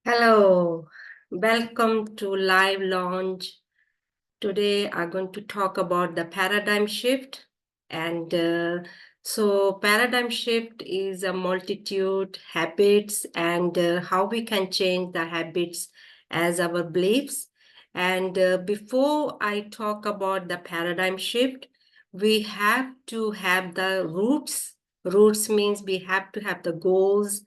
Hello, welcome to Live Launch. Today I'm going to talk about the paradigm shift. And paradigm shift is a multitude habits and how we can change the habits as our beliefs. And before I talk about the paradigm shift, we have to have the roots. Roots means we have to have the goals,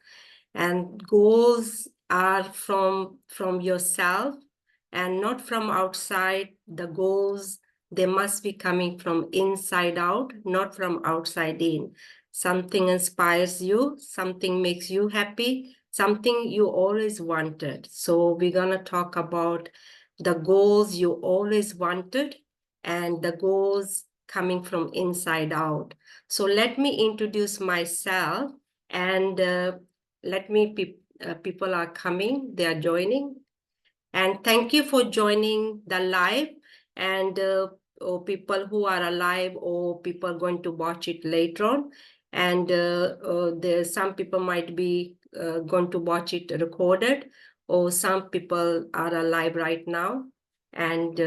and goals are from yourself and not from outside. The goals, they must be coming from inside out, not from outside in. Something inspires you, something makes you happy, something you always wanted. So we're going to talk about the goals you always wanted and the goals coming from inside out. So let me introduce myself, and people are coming, they are joining. And thank you for joining the live. And or people who are alive or people going to watch it later on. And there's some people might be going to watch it recorded, or some people are alive right now. And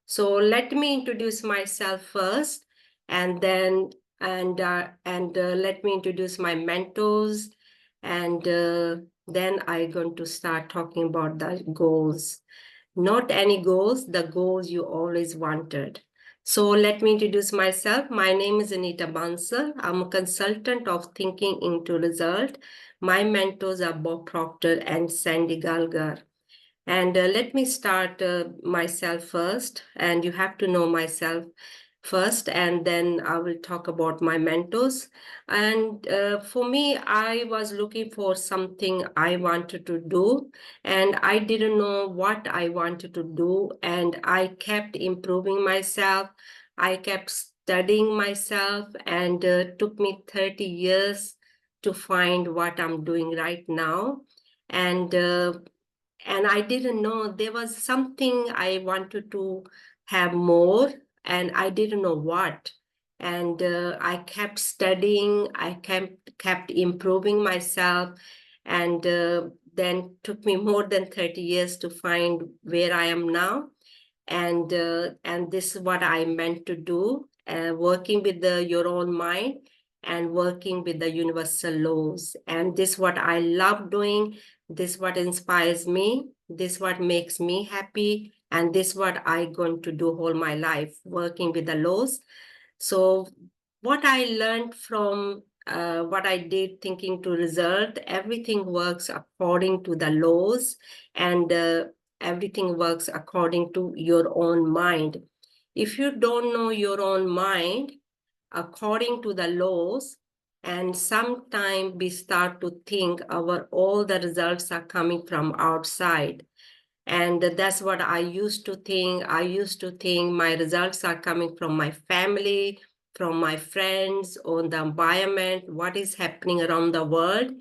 so let me introduce myself first, and then let me introduce my mentors, and then I'm going to start talking about the goals. Not any goals, the goals you always wanted. So let me introduce myself. My name is Anita Bansal. I'm a consultant of Thinking into Result. My mentors are Bob Proctor and Sandy Galgar. And let me start myself first. And you have to know myself first, and then I will talk about my mentors. And for me, I was looking for something I wanted to do, and I didn't know what I wanted to do. And I kept improving myself. I kept studying myself, and took me 30 years to find what I'm doing right now. And I didn't know there was something I wanted to have more, and I didn't know what. And I kept studying, I kept improving myself, and then took me more than 30 years to find where I am now. And this is what I meant to do, working with your own mind and working with the universal laws. And this is what I love doing. This is what inspires me. This is what makes me happy. And this is what I'm going to do all my life, working with the laws. So what I learned from what I did thinking to result, everything works according to the laws, and everything works according to your own mind. If you don't know your own mind according to the laws, and sometimes we start to think our all the results are coming from outside. And that's what I used to think. I used to think my results are coming from my family, from my friends, on the environment, what is happening around the world.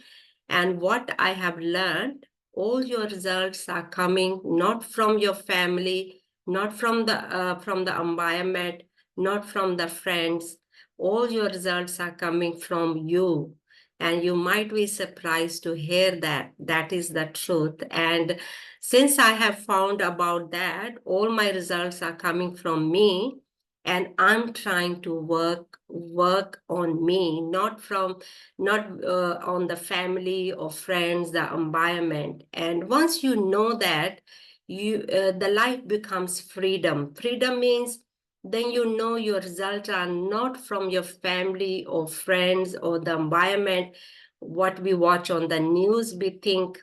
And what I have learned, all your results are coming not from your family, not from the environment, not from the friends. All your results are coming from you. And you might be surprised to hear that. That is the truth. And since I have found about that, all my results are coming from me, and I'm trying to work on me, not on the family or friends, the environment. And once you know that, the life becomes freedom. Freedom means then you know your results are not from your family or friends or the environment. What we watch on the news, we think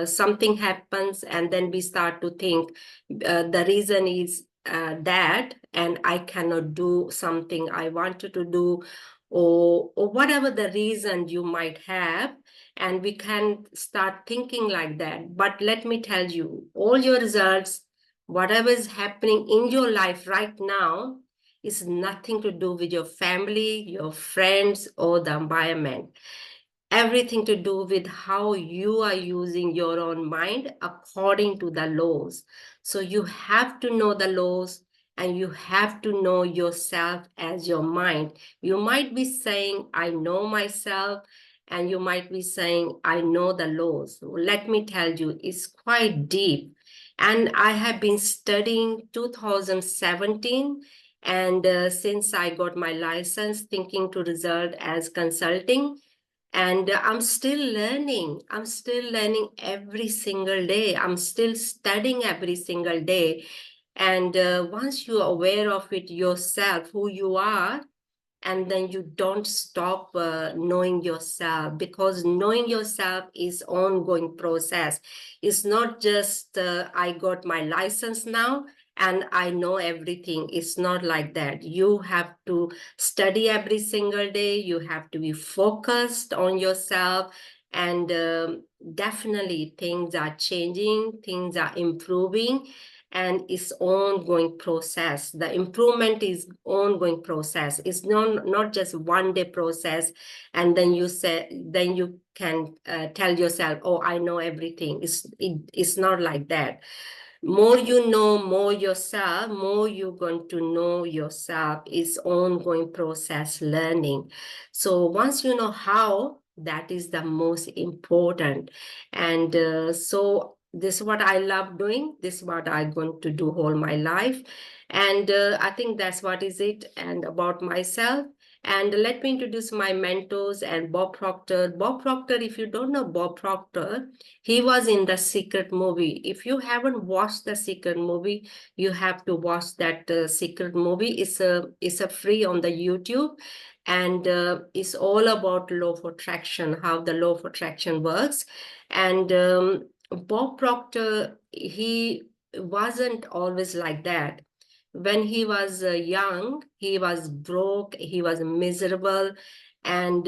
something happens, and then we start to think the reason is that, and I cannot do something I wanted to do, or whatever the reason you might have, and we can start thinking like that. But let me tell you, all your results, whatever is happening in your life right now, is nothing to do with your family, your friends, or the environment. Everything to do with how you are using your own mind according to the laws. So you have to know the laws, and you have to know yourself as your mind. You might be saying, I know myself, And you might be saying, I know the laws. Let me tell you, it's quite deep. And I have been studying 2017. And since I got my license, thinking to result as consulting. And I'm still learning. I'm still learning every single day. I'm still studying every single day. And once you're aware of it yourself, who you are, and then you don't stop knowing yourself, because knowing yourself is ongoing process. It's not just I got my license now and I know everything. It's not like that. You have to study every single day. You have to be focused on yourself. And definitely things are changing, things are improving, and it's ongoing process. The improvement is ongoing process. It's not just one day process, and then you can tell yourself, oh, I know everything. It's not like that. More you know, more yourself, more you're going to know yourself. Is ongoing process learning. So once you know how, that is the most important. And so this is what I love doing. This is what I'm going to do all my life. And I think that's what is it. And about myself. And let me introduce my mentors and Bob Proctor. Bob Proctor, if you don't know Bob Proctor, he was in The Secret movie. If you haven't watched The Secret movie, you have to watch that Secret movie. It's a free on the YouTube, and it's all about law of attraction, how the law of attraction works. And Bob Proctor, he wasn't always like that. When he was young, he was broke, he was miserable, and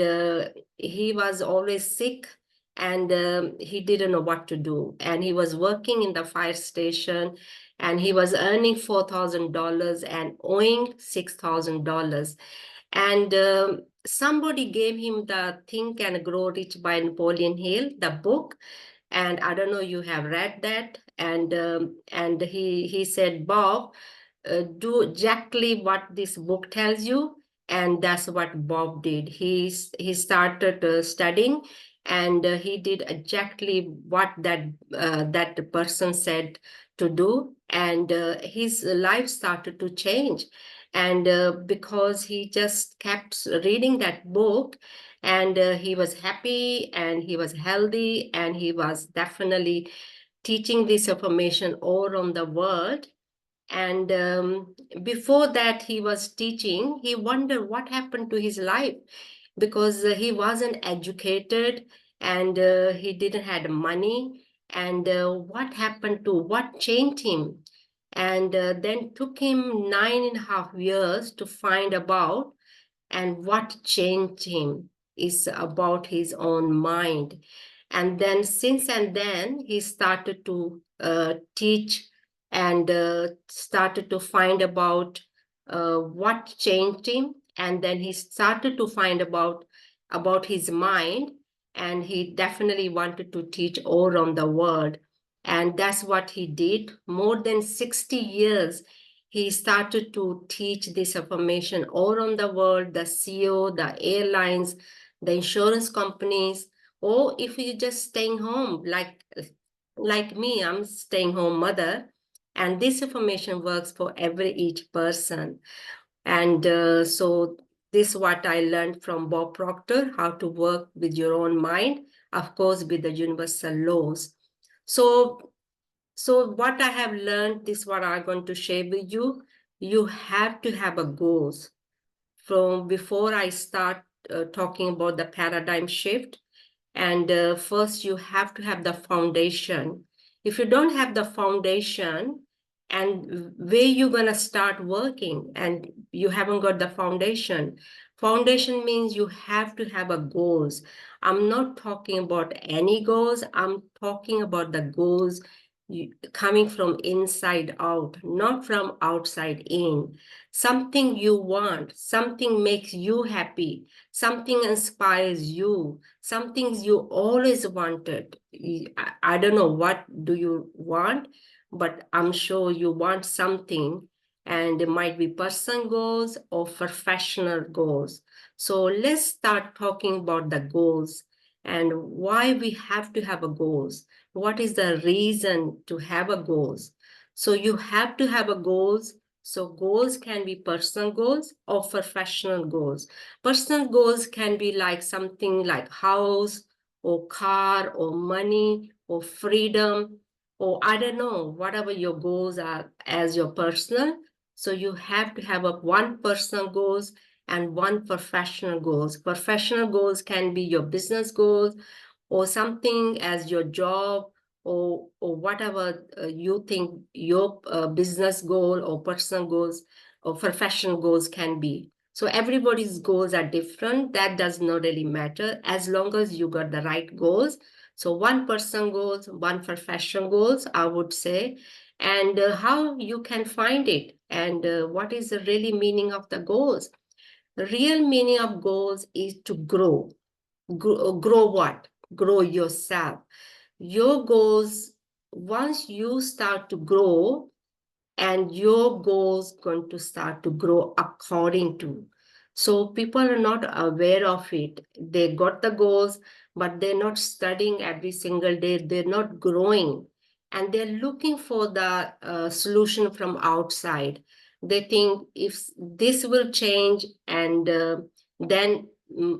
he was always sick, and he didn't know what to do. And he was working in the fire station, and he was earning $4,000 and owing $6,000. And somebody gave him the Think and Grow Rich by Napoleon Hill, the book. And I don't know, you have read that. And he said, Bob, do exactly what this book tells you. And that's what Bob did. He started studying, and he did exactly what that person said to do. And his life started to change. And because he just kept reading that book, and he was happy, and he was healthy, and he was definitely teaching this information all around the world. And before that, he was teaching. He wondered what happened to his life, because he wasn't educated, and he didn't had money. And what changed him? And then took him 9.5 years to find about. And what changed him is about his own mind. And then since and then he started to teach, and started to find about what changed him. And then he started to find about his mind, and he definitely wanted to teach all around the world. And that's what he did. More than 60 years he started to teach this information all around the world, the CEO, the airlines, the insurance companies. Or if you're just staying home, like me, I'm staying home mother, and this information works for each person. And so this is what I learned from Bob Proctor, how to work with your own mind, of course, with the universal laws. So what I have learned, this is what I'm going to share with you. You have to have a goals. From before I start talking about the paradigm shift, and first you have to have the foundation. If you don't have the foundation, and where you gonna start working, and you haven't got the foundation. Foundation means you have to have a goals. I'm not talking about any goals. I'm talking about the goals coming from inside out, not from outside in. Something you want, something makes you happy, something inspires you, some things you always wanted. I don't know what do you want, but I'm sure you want something, and it might be personal goals or professional goals. So let's start talking about the goals. and why we have to have a goals. What is the reason to have a goals? So you have to have a goals. So goals can be personal goals or professional goals. Personal goals can be like something like house or car or money or freedom, or I don't know, whatever your goals are as your personal. So you have to have a one personal goals and one professional goals. Professional goals can be your business goals or something as your job, or whatever you think your business goal or personal goals or professional goals can be. So everybody's goals are different. That does not really matter as long as you got the right goals. So one person goals, one professional goals, I would say, and how you can find it, and what is the really meaning of the goals. The real meaning of goals is to grow. Grow what? Grow yourself. Your goals, once you start to grow, and your goals going to start to grow according to. So people are not aware of it. They got the goals, but they're not studying every single day. They're not growing, and they're looking for the solution from outside. They think if this will change, and then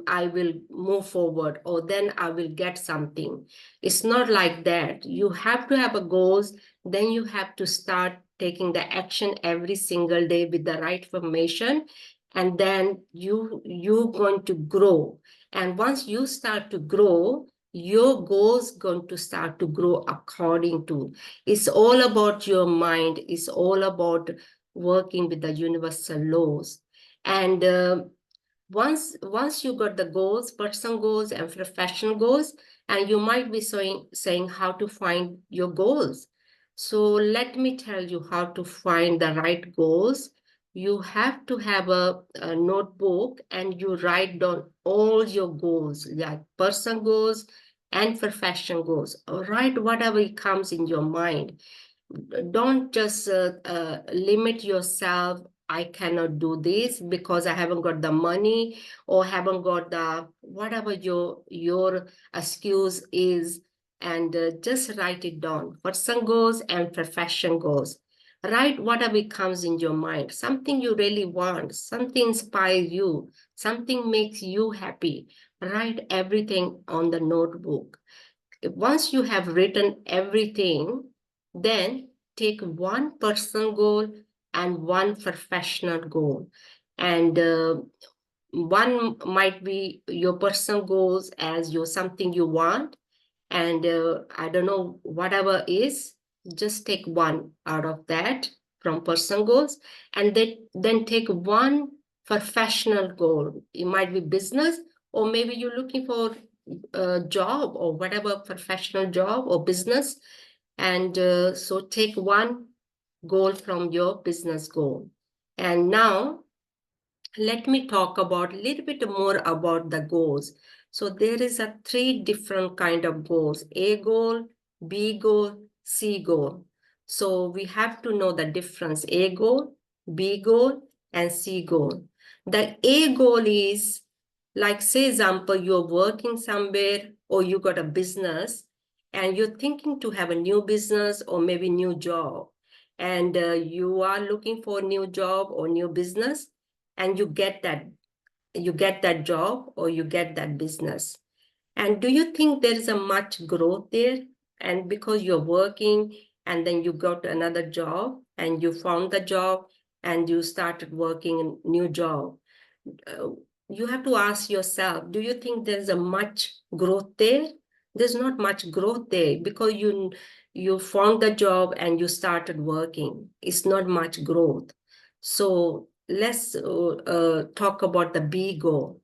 I will move forward, or then I will get something. It's not like that. You have to have a goals, then you have to start taking the action every single day with the right information, and then you're going to grow. And once you start to grow, your goals going to start to grow according to. It's all about your mind. It's all about working with the universal laws. And once you got the goals, personal goals and professional goals, and you might be saying how to find your goals. So let me tell you how to find the right goals. You have to have a notebook, and you write down all your goals, like personal goals and professional goals. Write whatever comes in your mind. Don't just limit yourself. I cannot do this because I haven't got the money, or haven't got the whatever your excuse is, and just write it down. Person goals and profession goals. Write whatever comes in your mind. Something you really want, something inspires you, something makes you happy. Write everything on the notebook. Once you have written everything, then take one personal goal and one professional goal. And one might be your personal goals as your something you want. And I don't know, whatever is, just take one out of that from personal goals, and then take one professional goal. It might be business, or maybe you're looking for a job or whatever professional job or business. And so take one goal from your business goal. And now let me talk about a little bit more about the goals. So there is a three different kind of goals: A goal, B goal, C goal. So we have to know the difference: A goal, B goal, and C goal. The A goal is, like, say example, you're working somewhere, or you got a business, and you're thinking to have a new business or maybe new job, and you are looking for a new job or new business, and you get that job or you get that business. And do you think there is a much growth there? And because you're working, and then you got another job, and you found the job, and you started working in new job, uh, you have to ask yourself, do you think there's a much growth there? There's not much growth there, because you found the job and you started working. It's not much growth. So let's talk about the B goal.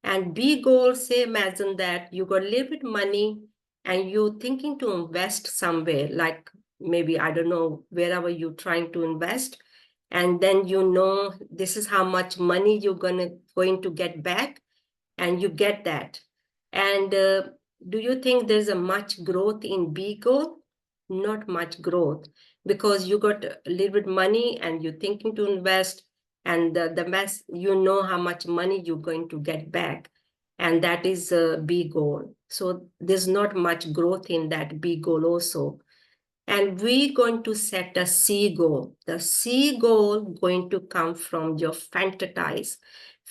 And B goal, say imagine that you got a little bit money, and you're thinking to invest somewhere, like maybe, I don't know, wherever you're trying to invest. And then this is how much money you're going to get back, and you get that. And do you think there's a much growth in B goal? Not much growth, because you got a little bit money and you're thinking to invest, and the best, how much money you're going to get back. and that is a B goal. So there's not much growth in that B goal also. And we're going to set a C goal. The C goal going to come from your fantasize.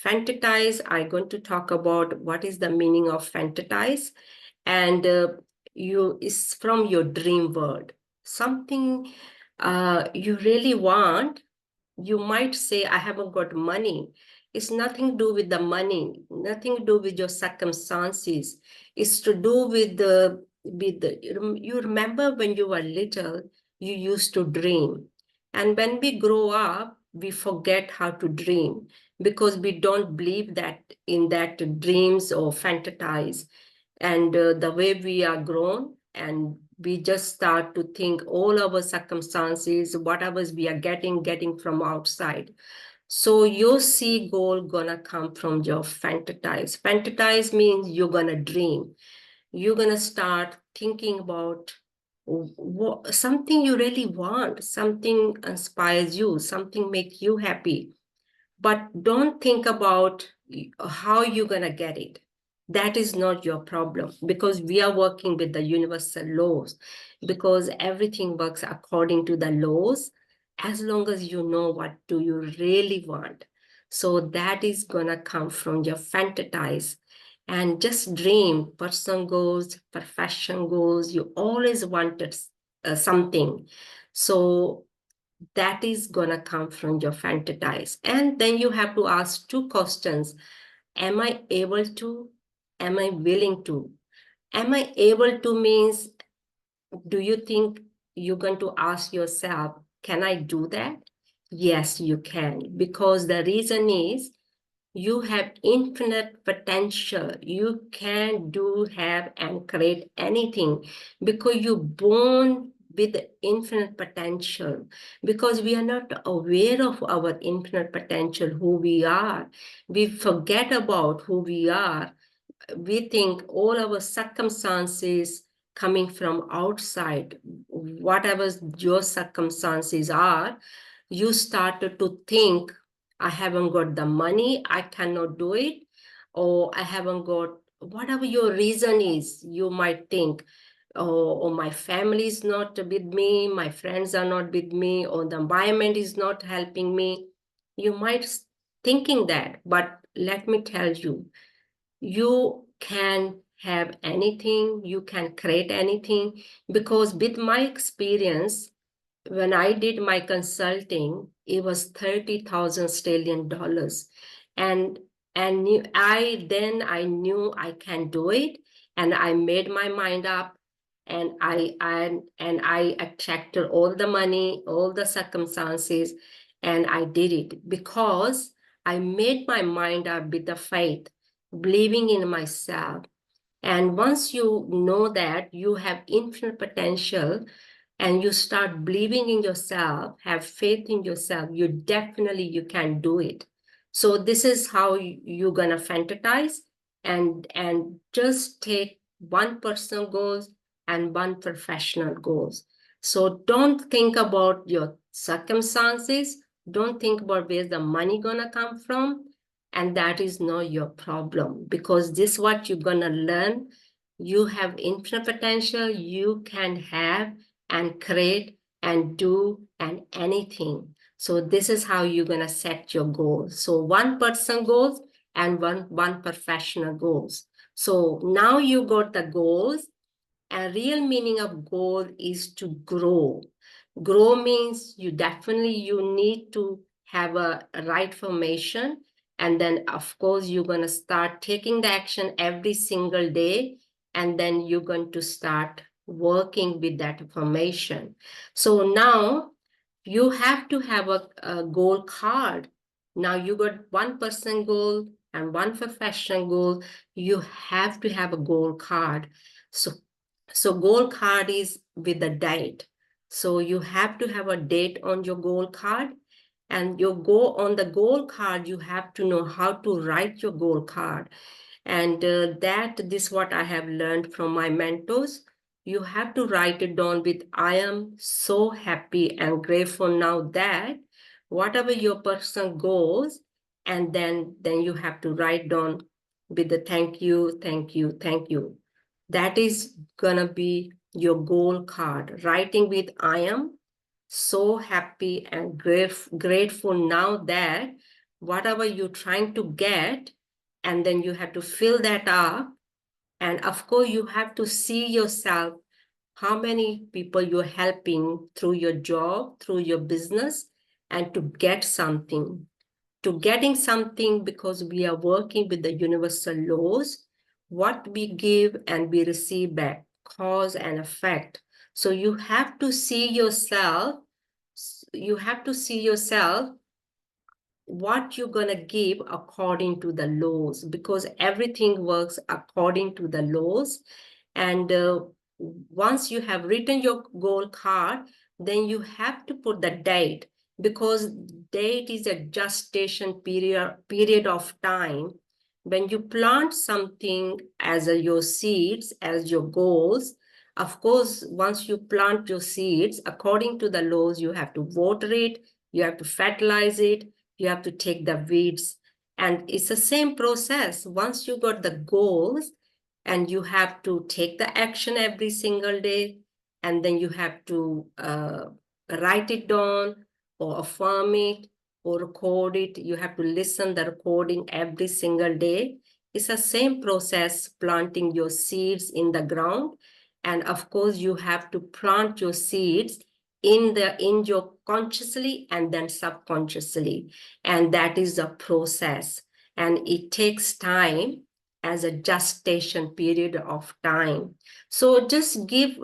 Fantasize, I'm going to talk about what is the meaning of fantasize. And you is from your dream world. Something you really want. You might say, I haven't got money. It's nothing to do with the money, nothing to do with your circumstances. It's to do with you remember when you were little, you used to dream. And when we grow up, we forget how to dream because we don't believe that in that dreams or fantasize. And the way we are grown, and we just start to think all our circumstances, whatever we are getting from outside. So your C goal gonna come from your fantasize. Fantasize means you're gonna dream. You're gonna start thinking about something you really want, something inspires you, something make you happy. But don't think about how you're going to get it. That is not your problem because we are working with the universal laws, because everything works according to the laws as long as you know what do you really want. So that is going to come from your fantasize and just dream personal goals, profession goals. You always wanted something. So that is gonna come from your fantasize. And then you have to ask two questions. Am I able to? Am I willing to? Am I able to means, do you think you're going to ask yourself, can I do that? Yes, you can. Because the reason is you have infinite potential. You can do, have, and create anything because you're born with infinite potential. Because we are not aware of our infinite potential, who we are. We forget about who we are. We think all our circumstances coming from outside, whatever your circumstances are, you started to think, I haven't got the money, I cannot do it, or I haven't got whatever your reason is. You might think, or my family is not with me, my friends are not with me, or the environment is not helping me. You might thinking that, but let me tell you, you can have anything, you can create anything, because with my experience, when I did my consulting, it was 30,000 Australian dollars. And I knew I can do it. And I made my mind up, and I attracted all the money, all the circumstances, and I did it because I made my mind up with the faith, believing in myself. And once you know that you have infinite potential, and you start believing in yourself, have faith in yourself, you can do it. So this is how you're gonna fantasize, and just take one personal goals and one professional goals. So don't think about your circumstances, don't think about where's the money gonna come from, and that is not your problem, because this is what you're gonna learn. You have infinite potential, you can have and create and do and anything. So this is how you're gonna set your goals. So one person goals and one professional goals. So now you got the goals. A real meaning of goal is to grow. Grow means you need to have a right formation, and then of course you're going to start taking the action every single day, and then you're going to start working with that formation. So now you have to have a goal card. Now you got one person goal and one professional goal. You have to have a goal card. So goal card is with the date. So you have to have a date on your goal card, and your goal on the goal card, you have to know how to write your goal card. And this is what I have learned from my mentors. You have to write it down with, I am so happy and grateful now that whatever your personal goals, and then you have to write down with the thank you, thank you, thank you. That is gonna be your goal card. Writing with I am so happy and grateful now that whatever you're trying to get, and then you have to fill that up. And of course, you have to see yourself, how many people you're helping through your job, through your business, and to get something. To getting something, because we are working with the universal laws, what we give and we receive back, cause and effect. So you have to see yourself, what you're going to give according to the laws, because everything works according to the laws. And once you have written your goal card, then you have to put the date, because date is a gestation period of time. When you plant something as your seeds, as your goals, of course, once you plant your seeds, according to the laws, you have to water it, you have to fertilize it, you have to take the weeds. And it's the same process. Once you got the goals, and you have to take the action every single day, and then you have to write it down or affirm it or record it. You have to listen the recording every single day. It's the same process, planting your seeds in the ground. And of course, you have to plant your seeds in your consciously and then subconsciously. And that is a process. And it takes time, as a gestation period of time. So just give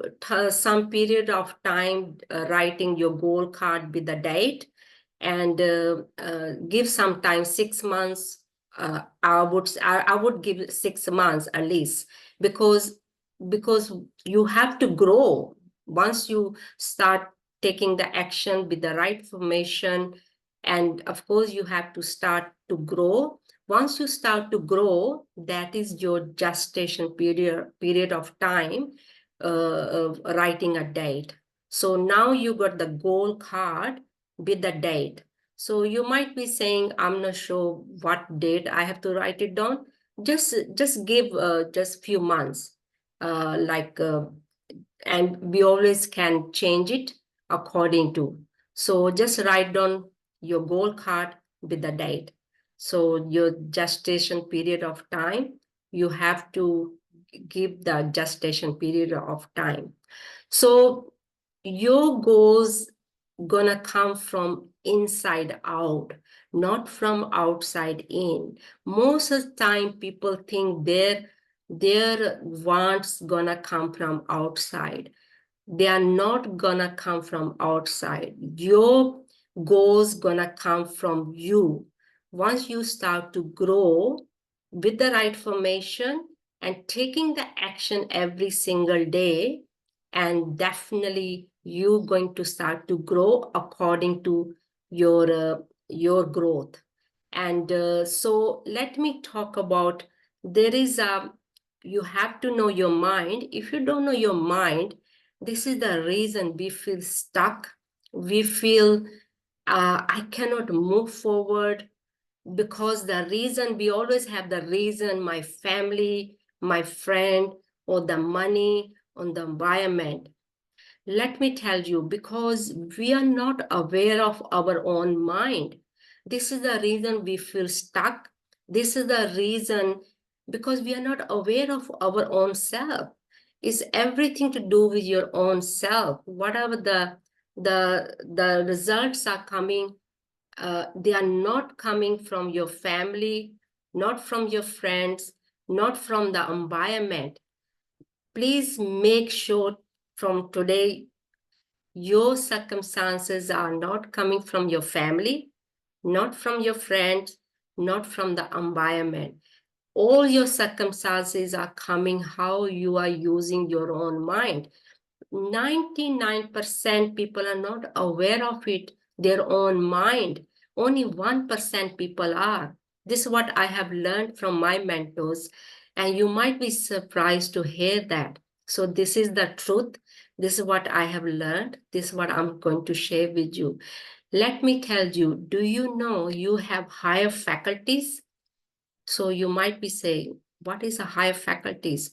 some period of time writing your goal card with the date, and give some time, 6 months. I would give 6 months at least, because you have to grow. Once you start taking the action with the right formation, and of course you have to start to grow. Once you start to grow, that is your gestation period of time, of writing a date. So now you got the goal card with the date. So you might be saying, I'm not sure what date I have to write it down. Just give just few months, and we always can change it according to. So just write down your goal card with the date. So your gestation period of time, you have to give the gestation period of time. So your goals gonna come from inside out, not from outside in. Most of the time, people think their wants gonna come from outside. They are not gonna come from outside. Your goals gonna come from you. Once you start to grow with the right formation and taking the action every single day, and definitely you're going to start to grow according to your growth. And so let me talk about, there is a, you have to know your mind. If you don't know your mind, this is the reason we feel stuck. We feel I cannot move forward, because the reason, we always have the reason, my family, my friend, or the money, or the environment. Let me tell you, because we are not aware of our own mind. This is the reason we feel stuck. This is the reason, because we are not aware of our own self. It's everything to do with your own self. Whatever the results are coming, they are not coming from your family, not from your friends, not from the environment. Please make sure from today, your circumstances are not coming from your family, not from your friends, not from the environment. All your circumstances are coming how you are using your own mind. 99% people are not aware of it, their own mind. Only 1% people are. This is what I have learned from my mentors, and you might be surprised to hear that. So this is the truth. This is what I have learned. This is what I'm going to share with you. Let me tell you, do you know you have higher faculties? So you might be saying, what is a higher faculties?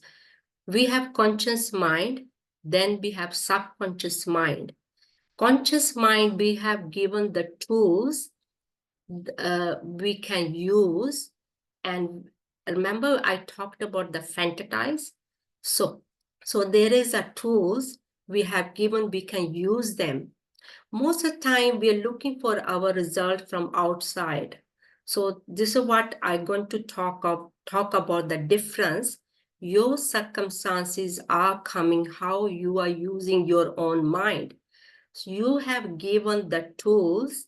We have conscious mind, then we have subconscious mind. Conscious mind, we have given the tools we can use. And remember, I talked about the fantasize. So there is a tools we have given, we can use them. Most of the time, we are looking for our result from outside. So this is what I'm going to talk about the difference. Your circumstances are coming, how you are using your own mind. So you have given the tools,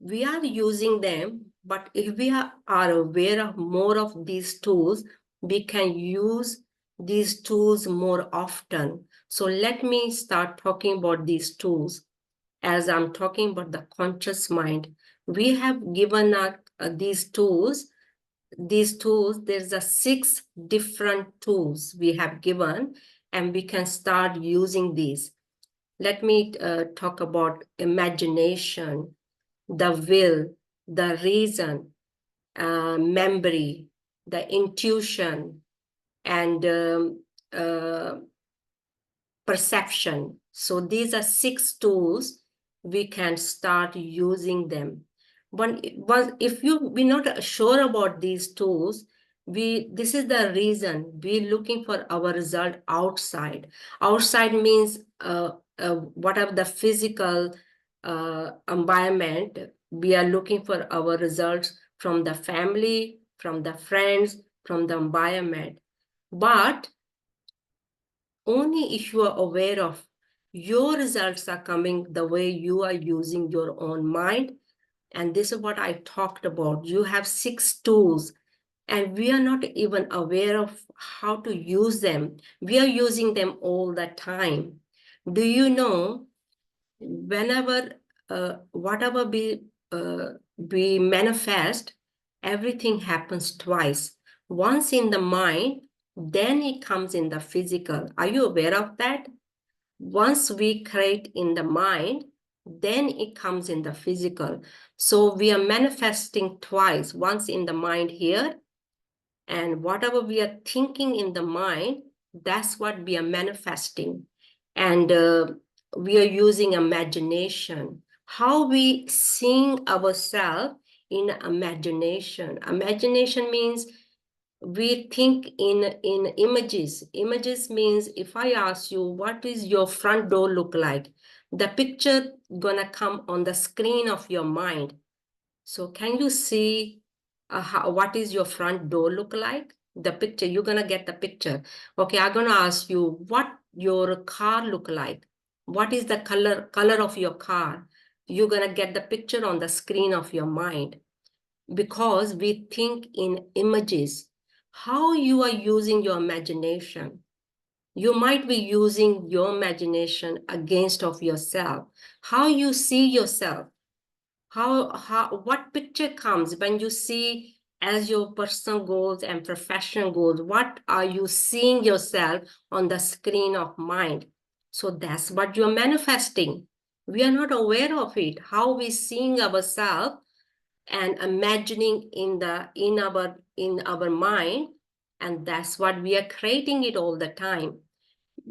we are using them, but if we are aware of more of these tools, we can use these tools more often. So let me start talking about these tools. As I'm talking about the conscious mind, we have given these tools. There's 6 different tools we have given, and we can start using these. Let me talk about imagination, the will, the reason, memory, the intuition, and perception. So these are 6 tools. We can start using them. If we're not sure about these tools, this is the reason we're looking for our result outside. Outside means whatever the physical environment, we are looking for our results from the family, from the friends, from the environment. But only if you are aware of your results are coming the way you are using your own mind. And this is what I talked about. You have 6 tools, and we are not even aware of how to use them. We are using them all the time. Do you know, whenever, whatever we manifest, everything happens twice. Once in the mind, then it comes in the physical. Are you aware of that? Once we create in the mind, then it comes in the physical. So we are manifesting twice, once in the mind here, and whatever we are thinking in the mind, that's what we are manifesting. And we are using imagination. How we seeing ourselves in imagination. Imagination means we think in images. Images means if I ask you, what is your front door look like? The picture gonna come on the screen of your mind. So can you see what is your front door look like? The picture, you're gonna get the picture. Okay, I'm gonna ask you what your car look like. What is the color of your car? You're gonna get the picture on the screen of your mind, because we think in images. How you are using your imagination. You might be using your imagination against of yourself. How you see yourself. What picture comes when you see as your personal goals and professional goals? What are you seeing yourself on the screen of mind? So that's what you're manifesting. We are not aware of it. How we seeing ourselves and imagining in our mind, and that's what we are creating it all the time.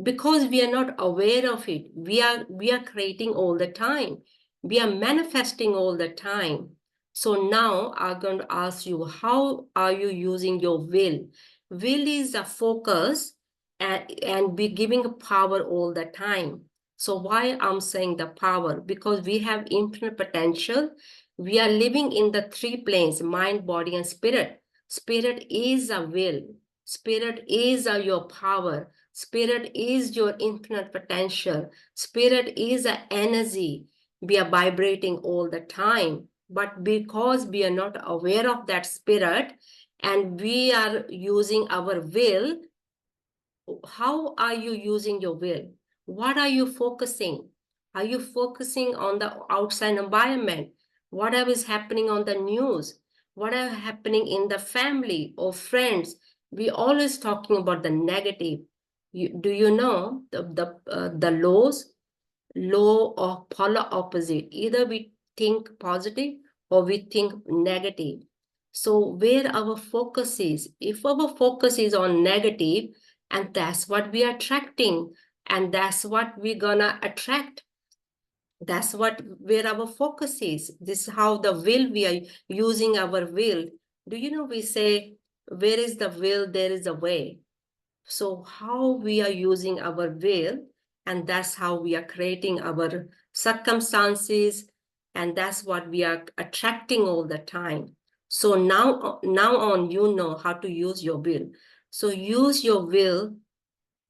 Because we are not aware of it, we are creating all the time, we are manifesting all the time. So now I'm going to ask you, how are you using your will? Will is a focus, and be giving power all the time. So why I'm saying the power? Because we have infinite potential. We are living in the 3 planes: mind, body, and spirit. Spirit is a will. Spirit is your power. Spirit is your infinite potential. Spirit is an energy. We are vibrating all the time. But because we are not aware of that spirit and we are using our will, how are you using your will? What are you focusing? Are you focusing on the outside environment? Whatever is happening on the news? Whatever happening in the family or friends? We always talking about the negative. Do you know the law of polar opposite? Either we think positive or we think negative. So where our focus is, if our focus is on negative, and that's what we are attracting, and that's what we're gonna attract. That's what where our focus is. This is how the will we are using our will. Do you know we say, where is the will, there is a way. So how we are using our will, and that's how we are creating our circumstances, and that's what we are attracting all the time. So now on, you know how to use your will. So use your will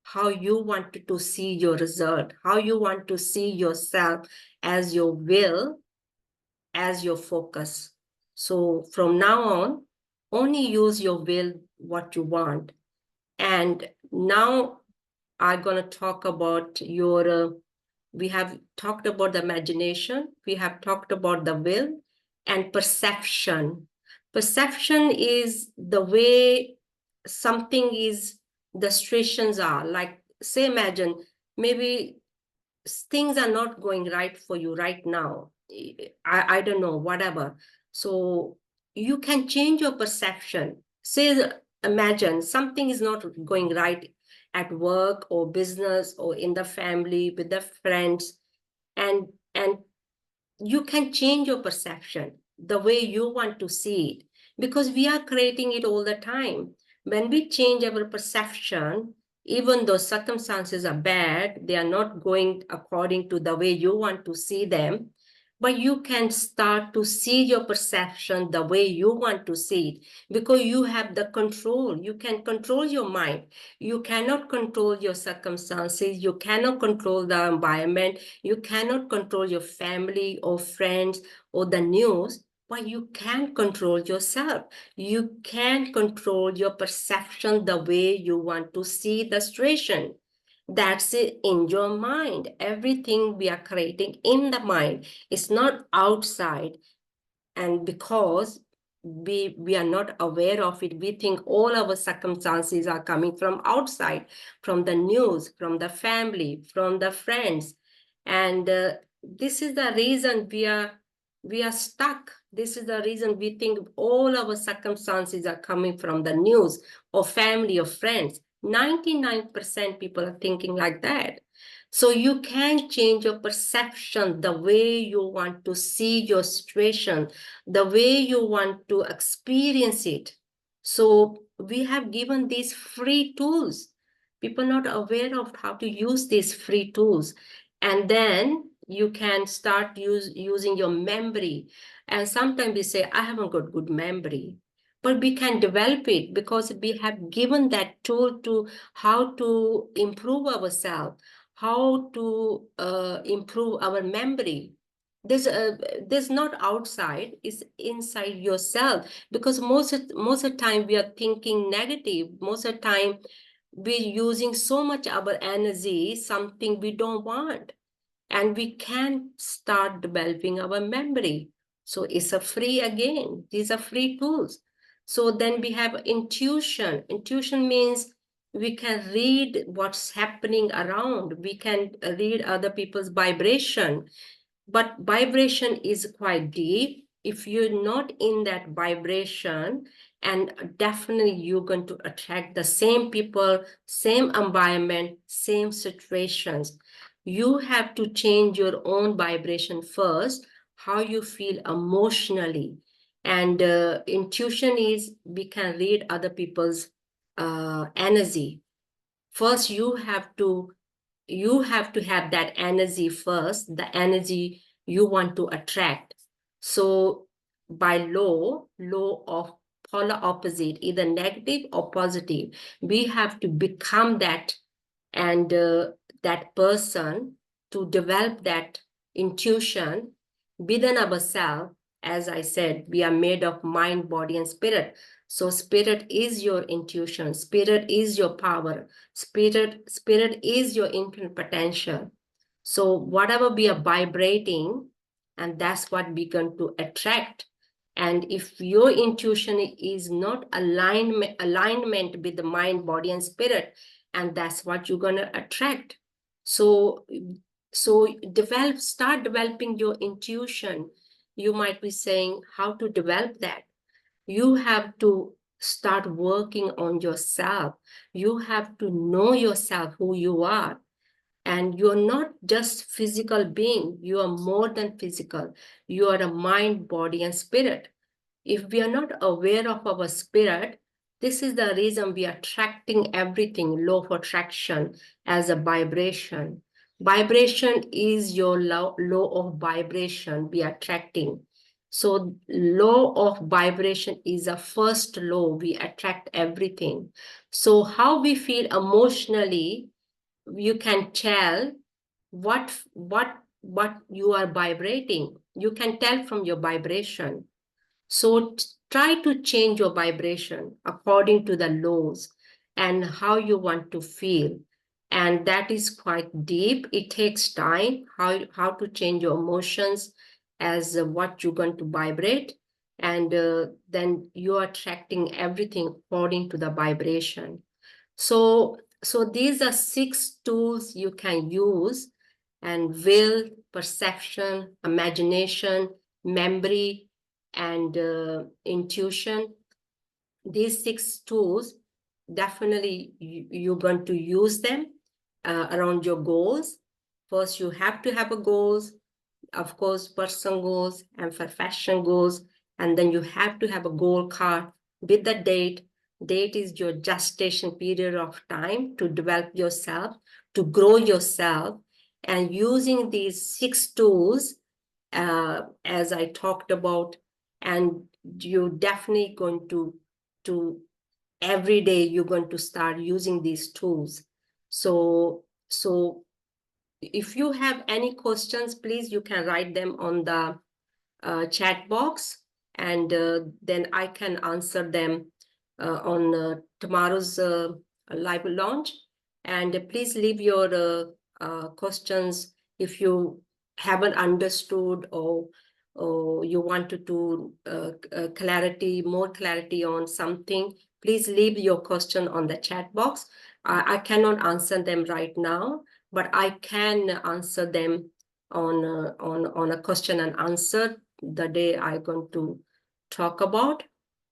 how you want to see your result, how you want to see yourself as your will, as your focus. So from now on, only use your will what you want. And now I'm going to talk about your, we have talked about the imagination, we have talked about the will and perception. Perception is the way something is, the situations are like, say, imagine maybe things are not going right for you right now. I don't know, whatever. So you can change your perception. Say, imagine something is not going right at work or business or in the family with the friends, and you can change your perception the way you want to see it, because we are creating it all the time. When we change our perception, even though circumstances are bad, they are not going according to the way you want to see them, but you can start to see your perception the way you want to see it, because you have the control. You can control your mind. You cannot control your circumstances. You cannot control the environment. You cannot control your family or friends or the news, but you can control yourself. You can control your perception the way you want to see the situation. That's it in your mind. Everything we are creating in the mind. It's not outside. And because we are not aware of it, we think all our circumstances are coming from outside, from the news, from the family, from the friends. And this is the reason we are stuck. This is the reason we think all our circumstances are coming from the news or family or friends. 99% people are thinking like that. So you can change your perception the way you want to see your situation, the way you want to experience it. So we have given these free tools. People not aware of how to use these free tools. And then you can start using your memory. And sometimes we say, I haven't got good memory. But we can develop it because we have given that tool to how to improve ourselves, how to improve our memory. There's not outside, it's inside yourself, because most of the time we are thinking negative. Most of the time we're using so much our energy something we don't want, and we can start developing our memory. So it's a free, again, these are free tools. So then we have intuition. Intuition means we can read what's happening around. We can read other people's vibration, but vibration is quite deep. If you're not in that vibration, and definitely you're going to attract the same people, same environment, same situations. You have to change your own vibration first, how you feel emotionally. And intuition is we can read other people's energy. First, you have to have that energy first, the energy you want to attract. So by law of polar opposite, either negative or positive, we have to become that, and that person, to develop that intuition within ourselves. As I said, we are made of mind, body, and spirit. So spirit is your intuition. Spirit is your power. Spirit is your infinite potential. So whatever we are vibrating, and that's what we're going to attract. And if your intuition is not alignment with the mind, body, and spirit, and that's what you're going to attract. So start developing your intuition. You might be saying, how to develop that? You have to start working on yourself. You have to know yourself, who you are. And you're not just physical being, you are more than physical. You are a mind, body, and spirit. If we are not aware of our spirit, this is the reason we are attracting everything, law of attraction, as a vibration. Vibration is your law of vibration we are attracting. So law of vibration is a first law. We attract everything. So how we feel emotionally, you can tell what you are vibrating. You can tell from your vibration. So try to change your vibration according to the laws and how you want to feel. And that is quite deep. It takes time how to change your emotions as what you're going to vibrate. And then you're attracting everything according to the vibration. So these are 6 tools you can use, and will, perception, imagination, memory, and intuition. These 6 tools, definitely you're going to use them around your goals. First, you have to have a goals, of course, personal goals and professional goals. And then you have to have a goal card with the date. Date is your gestation period of time to develop yourself, to grow yourself. And using these 6 tools, as I talked about, and you're definitely going to every day you're going to start using these tools. So if you have any questions, please, you can write them on the chat box, and then I can answer them on tomorrow's live launch. And please leave your questions if you haven't understood, or you wanted to more clarity on something. Please leave your question on the chat box. I cannot answer them right now, but I can answer them on a question and answer the day I'm going to talk about.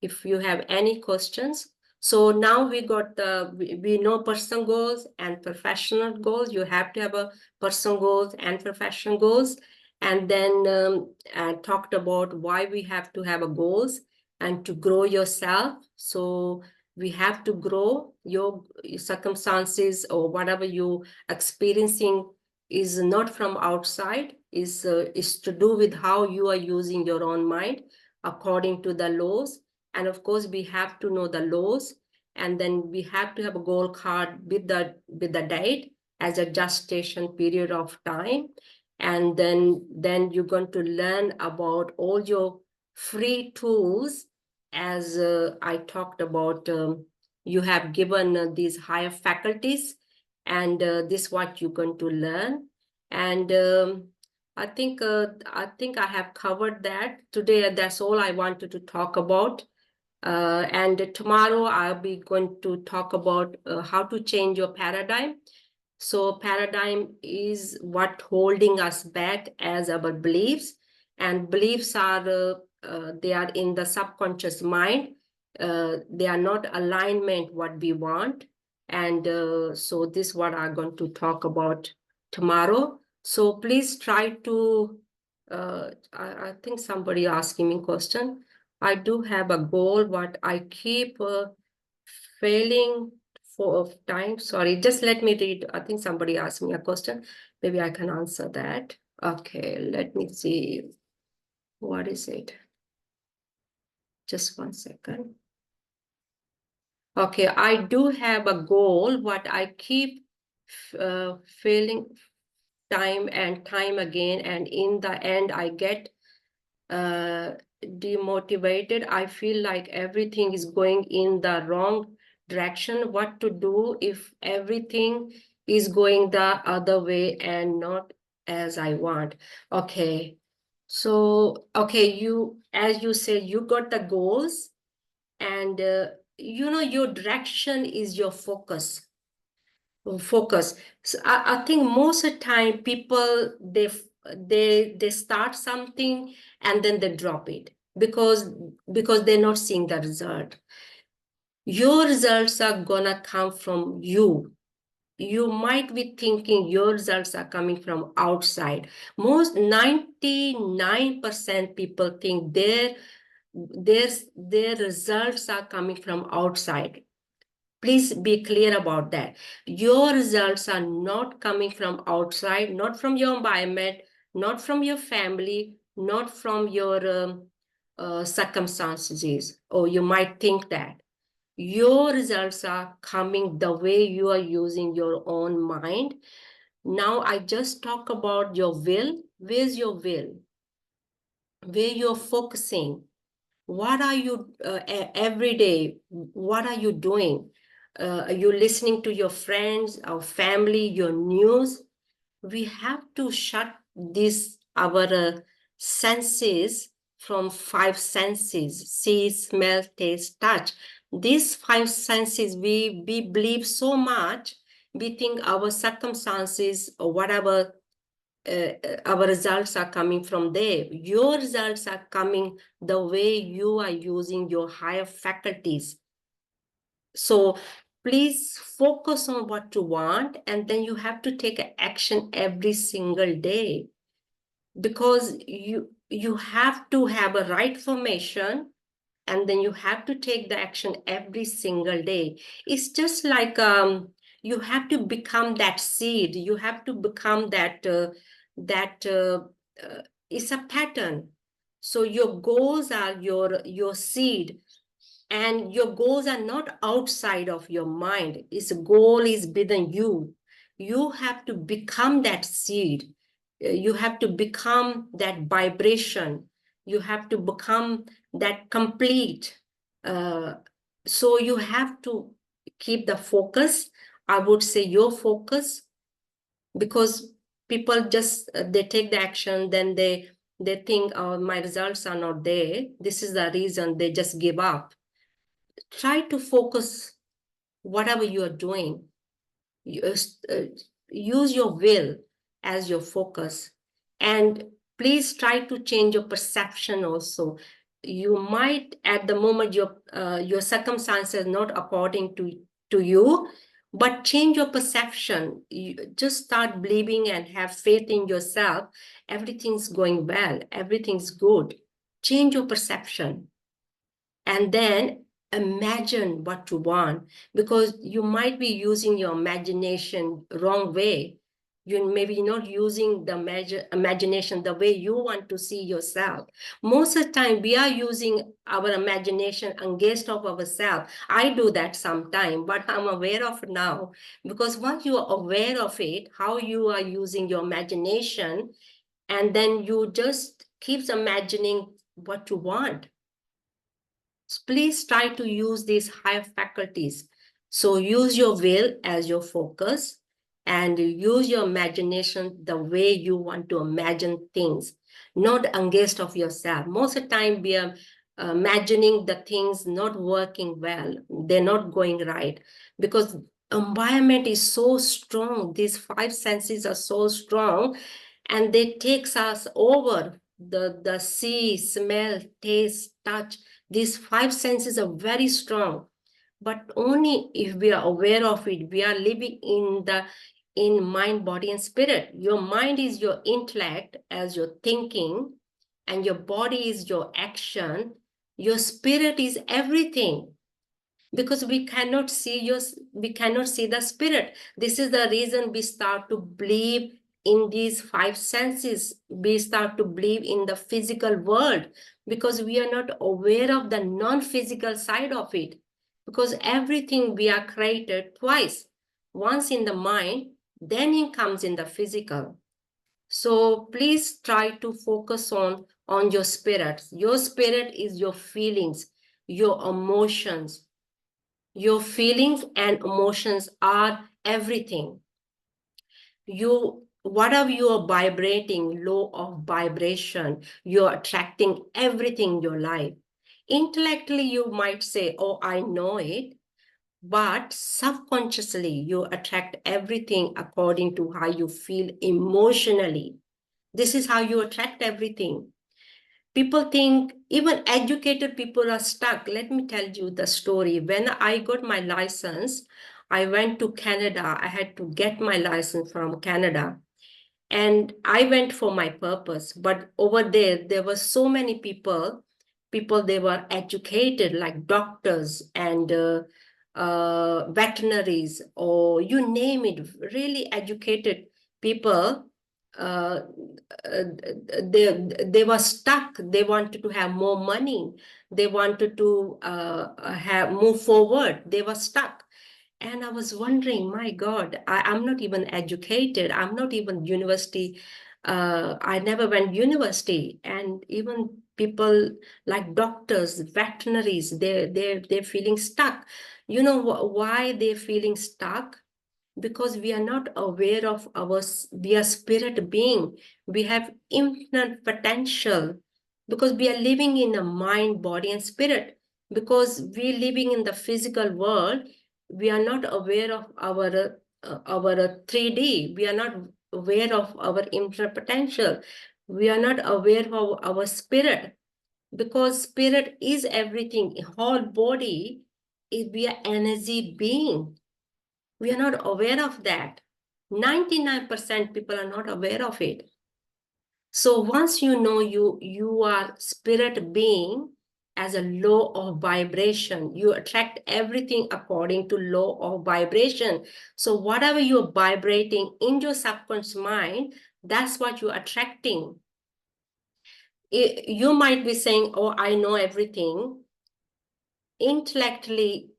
If you have any questions. So now we know personal goals and professional goals. You have to have a personal goals and professional goals. And then I talked about why we have to have a goals and to grow yourself. So we have to grow your circumstances, or whatever you experiencing is not from outside, is to do with how you are using your own mind according to the laws. And of course, we have to know the laws, and then we have to have a goal card with the date as a gestation period of time. And then you're going to learn about all your free tools, as I talked about. You have given these higher faculties, and this is what you're going to learn. And I think I have covered that today. That's all I wanted to talk about. And tomorrow I'll be going to talk about how to change your paradigm. So paradigm is what holding us back as our beliefs, and beliefs are they are in the subconscious mind. They are not alignment what we want. And so this is what I'm going to talk about tomorrow. So please try to, I think somebody asking me question. I do have a goal, but I keep failing for time. Sorry, just let me read. I think somebody asked me a question. Maybe I can answer that. Okay, let me see. What is it? Just 1 second. Okay, I do have a goal, but I keep failing time and time again. And in the end, I get demotivated. I feel like everything is going in the wrong direction. What to do if everything is going the other way and not as I want? Okay. So, okay, as you said, you got the goals, and your direction is your focus. So I think most of the time people they start something and then they drop it. because they're not seeing the result. Your results are gonna come from you. You might be thinking your results are coming from outside. Most 99% people think their results are coming from outside. Please be clear about that. Your results are not coming from outside, not from your environment, not from your family, not from your circumstances. Or you might think that. Your results are coming the way you are using your own mind. Now I just talk about your will. Where's your will? Where you're focusing? What are you every day? What are you doing? Are you listening to your friends, our family, your news? We have to shut our senses from five senses: see, smell, taste, touch. These five senses, we believe so much. We think our circumstances or whatever, our results are coming from there. Your results are coming the way you are using your higher faculties. So please focus on what you want, and then you have to take action every single day, because you have to have a right formation, and then you have to take the action every single day. It's just like you have to become that seed. You have to become that it's a pattern. So your goals are your seed, and your goals are not outside of your mind. Its goal is within you. You have to become that seed. You have to become that vibration. You have to become that complete. So you have to keep the focus. I would say your focus, because people just they take the action, then they think, oh, my results are not there. This is the reason they just give up. Try to focus whatever you are doing. Use your will as your focus, and please try to change your perception also. You might at the moment your circumstances not according to you, but change your perception. You just start believing and have faith in yourself. Everything's going well, everything's good. Change your perception, and then imagine what you want, because you might be using your imagination wrong way. You maybe not using the imagination the way you want to see yourself. Most of the time we are using our imagination against of ourselves. I do that sometime, but I'm aware of it now, because once you are aware of it, how you are using your imagination, and then you just keeps imagining what you want. Please try to use these higher faculties. So use your will as your focus, and use your imagination the way you want to imagine things, not against of yourself. Most of the time we are imagining the things not working well. They're not going right, because environment is so strong. These five senses are so strong, and they takes us over. The see, smell, taste, touch, these five senses are very strong, but only if we are aware of it. We are living in mind, body, and spirit. Your mind is your intellect as your thinking, and your body is your action. Your spirit is everything, because we cannot see the spirit. This is the reason we start to believe in these five senses. We start to believe in the physical world, because we are not aware of the non-physical side of it. Because everything we are created twice, once in the mind, then it comes in the physical. So please try to focus on your spirit. Your spirit is your feelings, your emotions. Your feelings and emotions are everything. Whatever you are vibrating, law of vibration, you're attracting everything in your life. Intellectually, you might say, oh, I know it. But subconsciously, you attract everything according to how you feel emotionally. This is how you attract everything. People think even educated people are stuck. Let me tell you the story. When I got my license, I went to Canada. I had to get my license from Canada. And I went for my purpose. But over there were so many people they were educated, like doctors and veterinaries, or you name it, really educated people. Uh, uh, they were stuck. They wanted to have more money. They wanted to have move forward. They were stuck. And I was wondering, my God, I'm not even educated. I'm not even university. I never went university. And even people like doctors, veterinaries, they're feeling stuck. You know why they're feeling stuck? Because we are not aware of we are spirit being. We have infinite potential because we are living in a mind, body, and spirit. Because we're living in the physical world, we are not aware of our 3D. We are not aware of our infinite potential. We are not aware of our spirit, because spirit is everything. Whole body is we are energy being. We are not aware of that. 99% people are not aware of it. So once you know you are spirit being as a law of vibration, you attract everything according to law of vibration. So whatever you're vibrating in your subconscious mind, that's what you're attracting. You might be saying, oh, I know everything. Intellectually,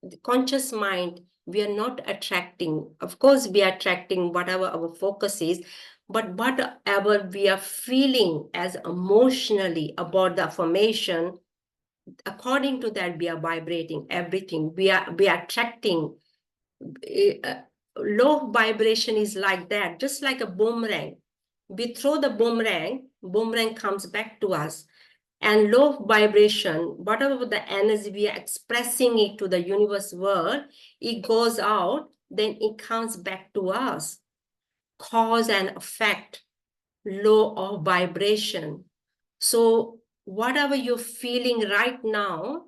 the conscious mind, we are not attracting. Of course, we are attracting whatever our focus is, but whatever we are feeling as emotionally about the affirmation, according to that, we are vibrating everything. We are attracting. Low vibration is like that, just like a boomerang. We throw the boomerang comes back to us. And low vibration, whatever the energy we are expressing it to the universe world, it goes out, then it comes back to us. Cause and effect, law of vibration. So whatever you're feeling right now,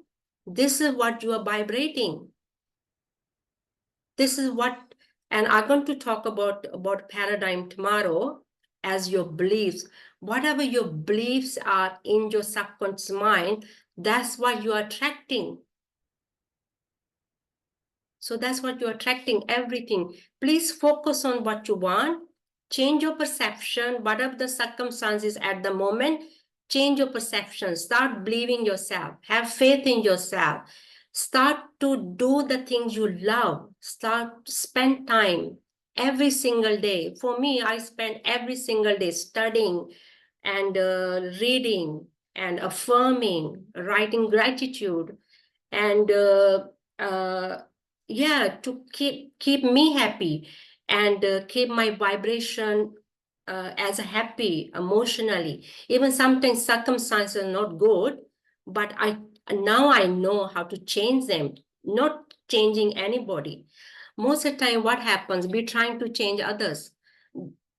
this is what you are vibrating. This is what, and I'm going to talk about paradigm tomorrow as your beliefs. Whatever your beliefs are in your subconscious mind, that's what you're attracting. So that's what you're attracting, everything. Please focus on what you want. Change your perception, whatever the circumstances at the moment, change your perception. Start believing yourself. Have faith in yourself. Start to do the things you love. Start to spend time every single day. For me, I spend every single day studying and reading and affirming, writing gratitude, and yeah, to keep me happy and keep my vibration as happy emotionally. Even sometimes circumstances are not good, but now I know how to change them, not changing anybody. Most of the time what happens, we're trying to change others.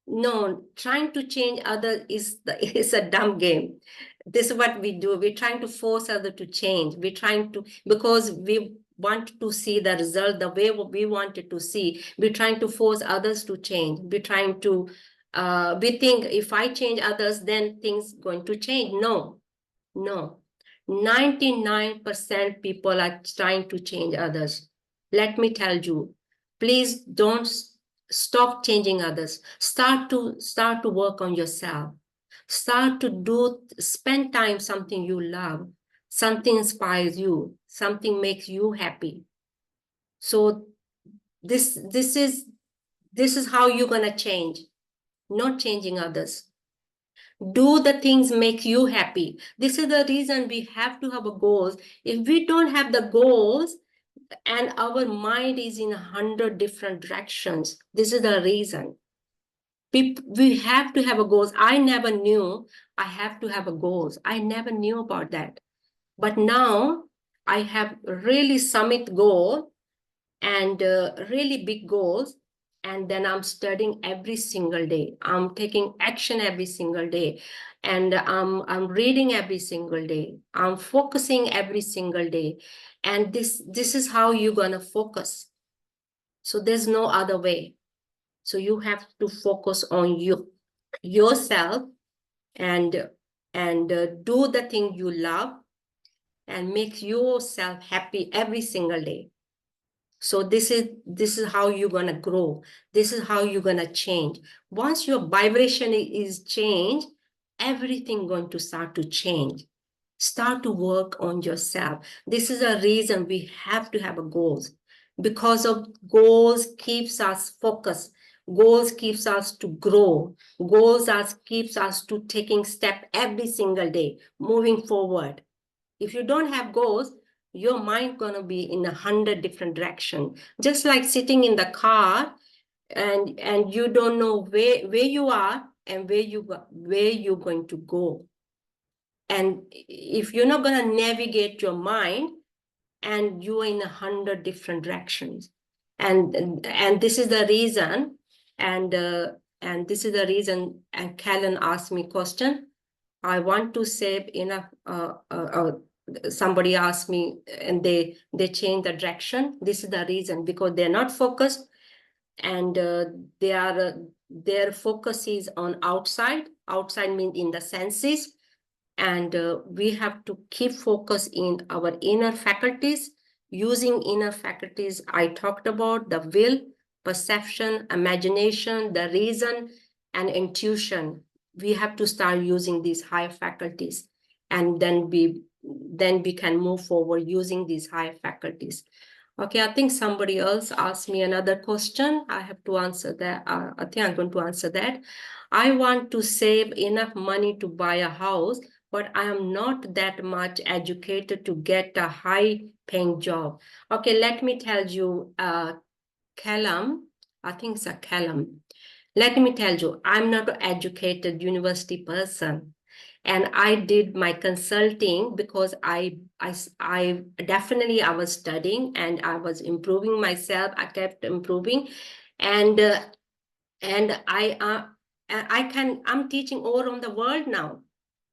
No, trying to change others is a dumb game. This is what we do. We're trying to force others to change. We're trying to, because we want to see the result the way we wanted to see. We're trying to force others to change. We're trying to, we think if I change others, then things going to change. No, no. 99% people are trying to change others. Let me tell you, please don't stop changing others. Start to work on yourself. Start to spend time something you love, something inspires you, something makes you happy. So this is how you're gonna change, not changing others. Do the things make you happy. This is the reason we have to have a goals. If we don't have the goals and our mind is in 100 different directions, this is the reason. We have to have a goals. I never knew I have to have a goals. I never knew about that. But now I have really summit goal and really big goals. And then I'm studying every single day. I'm taking action every single day. And I'm reading every single day. I'm focusing every single day. And this is how you're gonna focus. So there's no other way. So you have to focus on yourself, and do the thing you love and make yourself happy every single day. So this is how you're gonna grow. This is how you're gonna change. Once your vibration is changed, everything going to start to change. Start to work on yourself. This is a reason we have to have a goals, because of goals keeps us focused. Goals keeps us to grow. Keeps us to taking step every single day, moving forward. If you don't have goals, your mind gonna be in 100 different directions. Just like sitting in the car, and you don't know where you are and where you're going to go. And if you're not gonna navigate your mind, and you're in 100 different directions, and this is the reason, and this is the reason. And Callan asked me question. I want to save enough. Somebody asked me, and they change the direction. This is the reason, because they're not focused, and their focus is on outside. Outside means in the senses, and we have to keep focus in our inner faculties. Using inner faculties, I talked about the will, perception, imagination, the reason, and intuition. We have to start using these high faculties, and then we can move forward using these high faculties. Okay, I think somebody else asked me another question. I have to answer that. I think I'm going to answer that. I want to save enough money to buy a house, but I am not that much educated to get a high paying job. Okay, let me tell you, Callum, I think it's a Callum. Let me tell you, I'm not an educated university person. And I did my consulting because I definitely I was studying and I was improving myself. I kept improving, and I'm teaching all around the world now,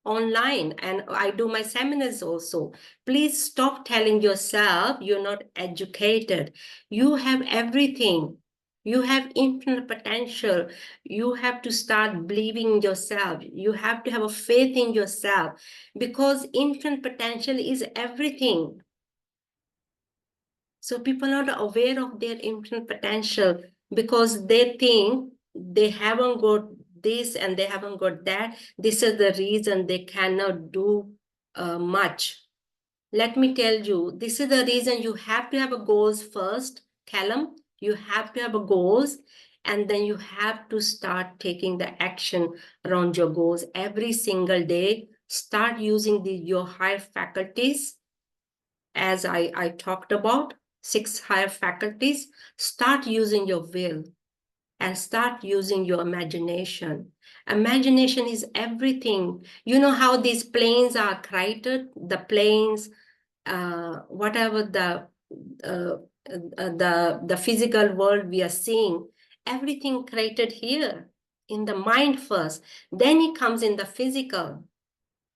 online, and I do my seminars also. Please stop telling yourself you're not educated. You have everything. You have infinite potential. You have to start believing in yourself. You have to have a faith in yourself, because infinite potential is everything. So people are not aware of their infinite potential, because they think they haven't got this and they haven't got that. This is the reason they cannot do much. Let me tell you, this is the reason you have to have a goals first, Callum. You have to have a goals, and then you have to start taking the action around your goals every single day. Start using your higher faculties, as I talked about, 6 higher faculties. Start using your will and start using your imagination. Imagination is everything. You know how these planes are created? The planes, whatever the physical world we are seeing, everything created here in the mind first, then it comes in the physical.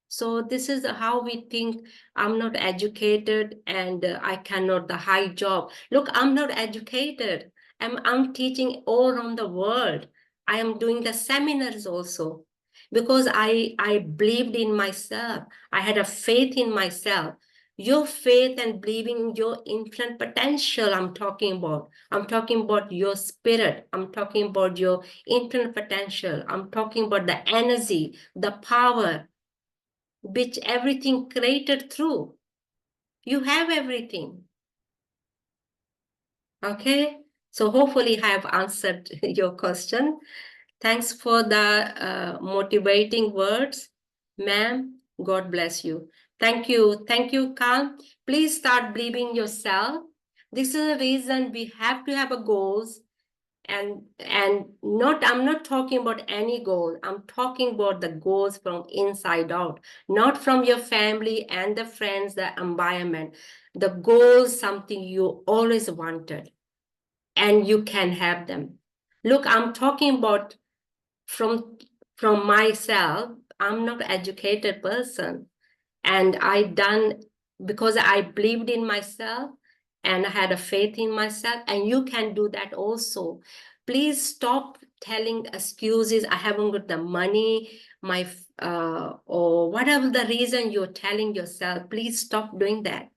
So this is how we think. I'm not educated, and I cannot the high job. Look, I'm not educated. I'm teaching all around the world. I am doing the seminars also, because I believed in myself. I had a faith in myself. Your faith and believing in your infinite potential, I'm talking about. I'm talking about your spirit. I'm talking about your infinite potential. I'm talking about the energy, the power, which everything created through. You have everything. Okay, so hopefully I have answered your question. Thanks for the motivating words, ma'am. God bless you. Thank you, Carl. Please start believing yourself. This is the reason we have to have a goals, and not, I'm not talking about any goal. I'm talking about the goals from inside out, not from your family and the friends, the environment. The goals, something you always wanted, and you can have them. Look, I'm talking about from myself. I'm not an educated person, and I done because I believed in myself and I had a faith in myself, and you can do that also. Please stop telling excuses. I haven't got the money, or whatever the reason you're telling yourself. Please stop doing that.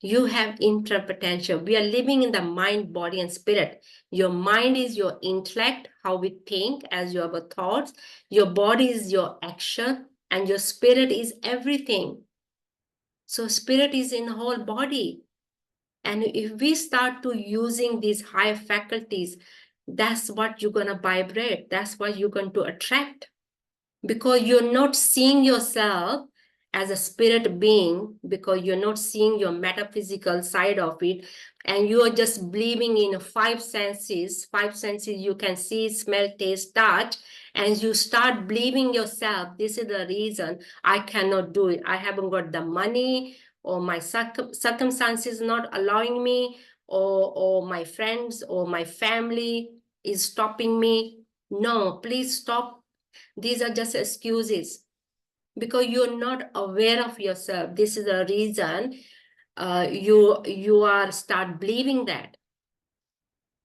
You have infinite potential. We are living in the mind, body, and spirit. Your mind is your intellect, how we think, as your thoughts. Your body is your action, and your spirit is everything. So spirit is in the whole body. And if we start to using these higher faculties, that's what you're going to vibrate. That's what you're going to attract. Because you're not seeing yourself as a spirit being, because you're not seeing your metaphysical side of it, and you are just believing in five senses. You can see, smell, taste, touch, and you start believing yourself, this is the reason I cannot do it. I haven't got the money, or my circumstances not allowing me, or my friends or my family is stopping me. No, please stop. These are just excuses, because you're not aware of yourself. This is the reason you are start believing that.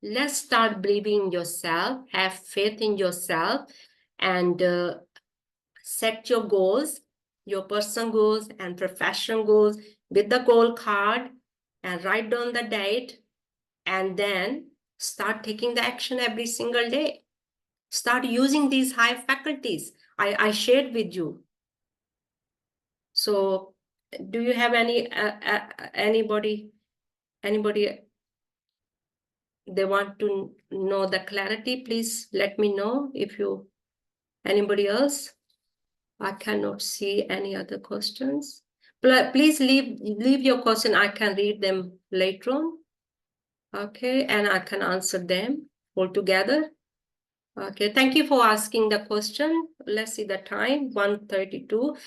Let's start believing in yourself, have faith in yourself, and set your goals, your personal goals and professional goals with the goal card, and write down the date, and then start taking the action every single day. Start using these high faculties I shared with you. So do you have anybody they want to know the clarity? Please let me know. If you, anybody else? I cannot see any other questions. Please leave your question. I can read them later on. Okay, and I can answer them all together. Okay, thank you for asking the question. Let's see the time, 1:32.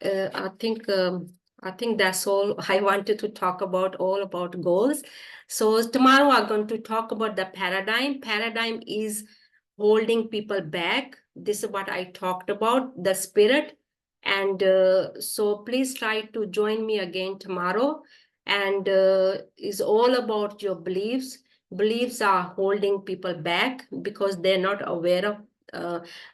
I think that's all I wanted to talk about, all about goals. So tomorrow I'm going to talk about the paradigm. Paradigm is holding people back. This is what I talked about, the spirit. And so please try to join me again tomorrow. And it's all about your beliefs. Beliefs are holding people back because they're not aware of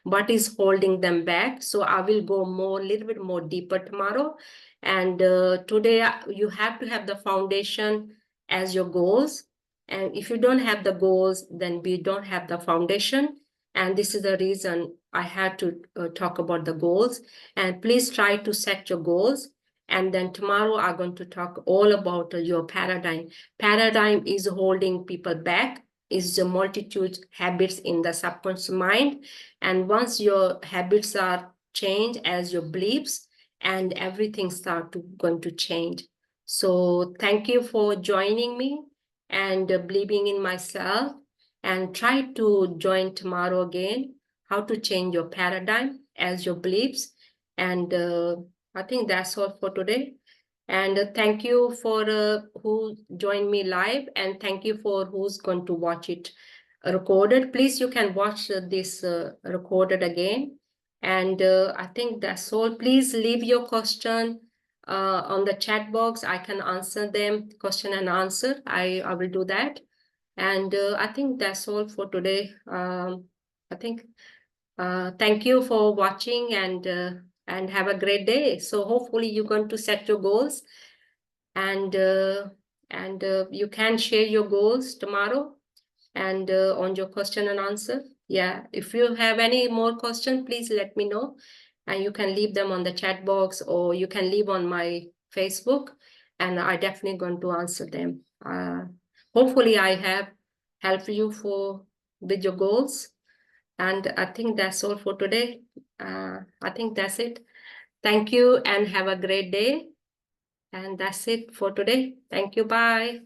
what is holding them back. So I will go more, a little bit more deeper tomorrow. And today you have to have the foundation as your goals. And if you don't have the goals, then we don't have the foundation. And this is the reason I had to talk about the goals. And please try to set your goals. And then tomorrow I'm going to talk all about your paradigm. Paradigm is holding people back, is the multitude habits in the subconscious mind. And once your habits are changed as your beliefs, and everything start to going to change. So thank you for joining me and believing in myself, and try to join tomorrow again, how to change your paradigm as your beliefs. And I think that's all for today. And thank you for who joined me live, and thank you for who's going to watch it recorded. Please, you can watch this recorded again. And I think that's all. Please leave your question on the chat box. I can answer them, question and answer. I will do that. And I think that's all for today. I think thank you for watching, and have a great day. So hopefully you're going to set your goals, and you can share your goals tomorrow, and on your question and answer. Yeah, if you have any more questions, please let me know, and you can leave them on the chat box, or you can leave on my Facebook, and I definitely going to answer them. Hopefully I have helped you with your goals. And I think that's all for today. I think that's it. Thank you and have a great day. And that's it for today. Thank you. Bye.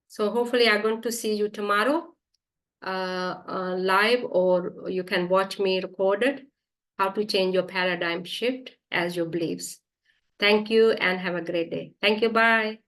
So hopefully I'm going to see you tomorrow live, or you can watch me recorded, how to change your paradigm shift as your beliefs. Thank you and have a great day. Thank you. Bye.